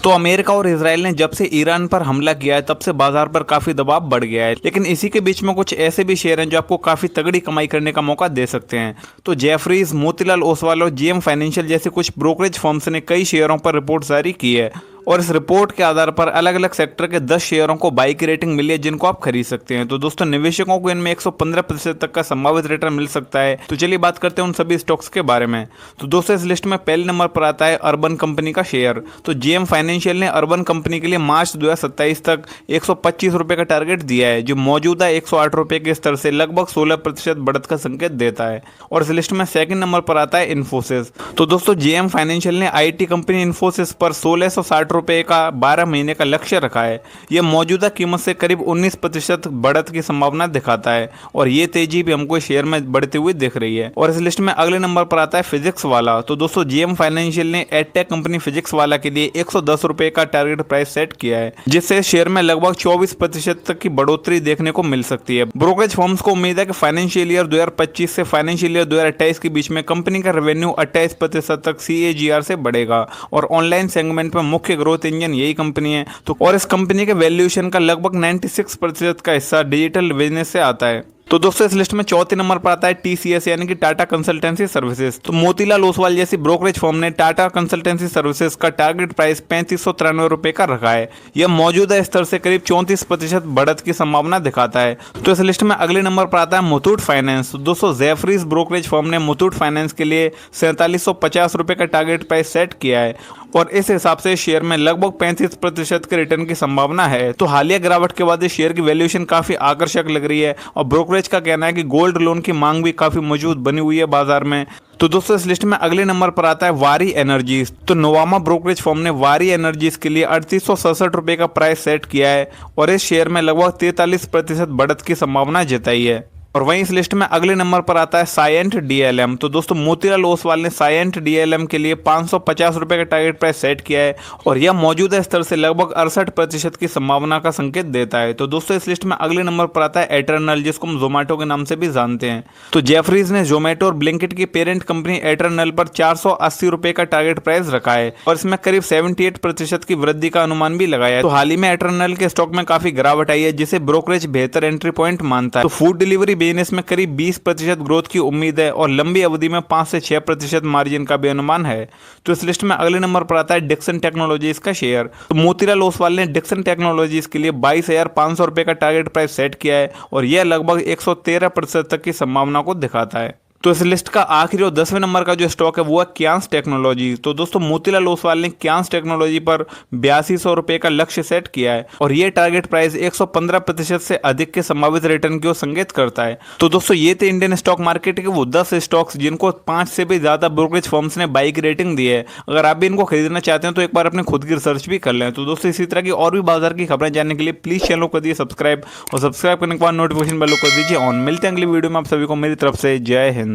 तो अमेरिका और इजराइल ने जब से ईरान पर हमला किया है तब से बाजार पर काफी दबाव बढ़ गया है, लेकिन इसी के बीच में कुछ ऐसे भी शेयर हैं जो आपको काफी तगड़ी कमाई करने का मौका दे सकते हैं। तो जेफरीज, मोतीलाल ओसवाल और जीएम फाइनेंशियल जैसे कुछ ब्रोकरेज फर्म्स ने कई शेयरों पर रिपोर्ट जारी की है और इस रिपोर्ट के आधार पर अलग अलग सेक्टर के 10 शेयरों को बाई की रेटिंग मिली है जिनको आप खरीद सकते हैं। तो दोस्तों निवेशकों को इनमें 115% तक का संभावित रिटर्न मिल सकता है। तो चलिए बात करते हैं उन सभी स्टॉक्स के बारे में। तो दोस्तों इस लिस्ट में पहले नंबर पर आता है अर्बन कंपनी का शेयर। तो जीएम फाइनेंशियल ने अर्बन कंपनी के लिए मार्च 2027 तक 125 रुपये का टारगेट दिया है, जो मौजूदा 108 रुपये के स्तर से लगभग 16% बढ़त का संकेत देता है। और इस लिस्ट में सेकंड नंबर पर आता है इन्फोसिस। तो दोस्तों जीएम फाइनेंशियल ने आईटी कंपनी इन्फोसिस पर 1660 रुपये का 12 महीने का लक्ष्य रखा है। यह मौजूदा कीमत से करीब 19% बढ़त की संभावना दिखाता है और ये तेजी भी हमको शेयर में बढ़ती हुई दिख रही है। और इस लिस्ट में अगले नंबर पर आता है फिजिक्स वाला। तो दोस्तों जीएम फाइनेंशियल ने एडटेक कंपनी फिजिक्स वाला के लिए 110 रुपये का टारगेट प्राइस सेट किया है, जिससे शेयर में लगभग 24% तक की बढ़ोतरी देखने को मिल सकती है। ब्रोकरेज फर्म्स को उम्मीद है कि फाइनेंशियल ईयर 2025 से फाइनेंशियल ईयर 2028 के बीच में कंपनी का रेवेन्यू 28% तक CAGR से बढ़ेगा और ऑनलाइन सेगमेंट में मुख्य ग्रोथ इंजन यही कंपनी है। तो और इस कंपनी के वैल्यूएशन का लगभग 96% का हिस्सा डिजिटल बिजनेस से आता है। तो दोस्तों इस लिस्ट में चौथे नंबर पर आता है TCS यानी कि टाटा कंसल्टेंसी सर्विसेज। तो मोतीलाल ओसवाल जैसी ब्रोकरेज फर्म ने टाटा कंसल्टेंसी सर्विसेज का टारगेट प्राइस 3593 रुपये का रखा है। यह मौजूदा स्तर से करीब 34% बढ़त की संभावना दिखाता है। तो इस लिस्ट में अगले नंबर पर आता है मुथूट फाइनेंस। तो दोस्तों जेफरीज ब्रोकरेज फर्म ने मुथूट फाइनेंस के लिए 4750 रुपये का टारगेट प्राइस सेट किया है और इस हिसाब से शेयर में लगभग 35% के रिटर्न की संभावना है। तो हालिया गिरावट के बाद इस शेयर की वैल्यूएशन काफी आकर्षक लग रही है और ब्रोकरेज का कहना है कि गोल्ड लोन की मांग भी काफी मजबूत बनी हुई है बाजार में। तो दोस्तों इस लिस्ट में अगले नंबर पर आता है वारी एनर्जीज। तो नोवामा ब्रोकरेज फर्म ने वारी एनर्जीज के लिए 3867 रुपये का प्राइस सेट किया है और इस शेयर में लगभग 43% बढ़त की संभावना जताई है। और वहीं इस लिस्ट में अगले नंबर पर आता है साइएंट DLM। तो दोस्तों मोतीलाल ओसवाल ने साइएंट DLM के लिए 550 रुपये का टारगेट प्राइस सेट किया है और यह मौजूदा स्तर से लगभग 68% की संभावना का संकेत देता है। तो दोस्तों इस लिस्ट में अगले नंबर पर आता है एटर्नल, जिसको हम जोमेटो के नाम से भी जानते हैं। तो जेफरीज ने जोमेटो और ब्लिंकिट की पेरेंट कंपनी एटर्नल पर 480 रुपये का टारगेट प्राइस रखा है और इसमें करीब 78% की वृद्धि का अनुमान भी लगाया है। तो हाल ही में एटर्नल के स्टॉक में काफी गिरावट आई है, जिसे ब्रोकरेज बेहतर एंट्री पॉइंट मानता है। तो फूड डिलीवरी बिजनेस में करीब 20% ग्रोथ की उम्मीद है और लंबी अवधि में 5 से 6% मार्जिन का भी अनुमान है। तो इस लिस्ट में अगले नंबर पर आता है डिक्सन टेक्नोलॉजीज का शेयर। तो मोतीलाल ओसवाल ने डिक्सन टेक्नोलॉजीज के लिए 22,500 रुपये का टारगेट प्राइस सेट किया है और यह लगभग 113% तक की संभावना को दिखाता है। तो इस लिस्ट का आखिरी और 10वें नंबर का जो स्टॉक है वो है क्यांस टेक्नोलॉजी। तो दोस्तों मोतीलाल ओसवाल ने क्यांस टेक्नोलॉजी पर 8200 रुपये का लक्ष्य सेट किया है और ये टारगेट प्राइस 115% से अधिक के संभावित रिटर्न की ओर संकेत करता है। तो दोस्तों ये थे इंडियन स्टॉक मार्केट के वो 10 स्टॉक्स जिनको 5 से भी ज्यादा ब्रोकरेज फर्म्स ने बाई की रेटिंग दी है। अगर आप भी इनको खरीदना चाहते हैं तो एक बार अपने खुद की रिसर्च भी कर लें। तो दोस्तों इसी तरह की और भी बाजार की खबरें जानने के लिए प्लीज चैनल को दिए सब्सक्राइब और सब्सक्राइब करने के बाद नोटिफिकेशन बेल को कर दीजिए ऑन। मिलते हैं अगली वीडियो में, आप सभी को मेरी तरफ से जय हिंद।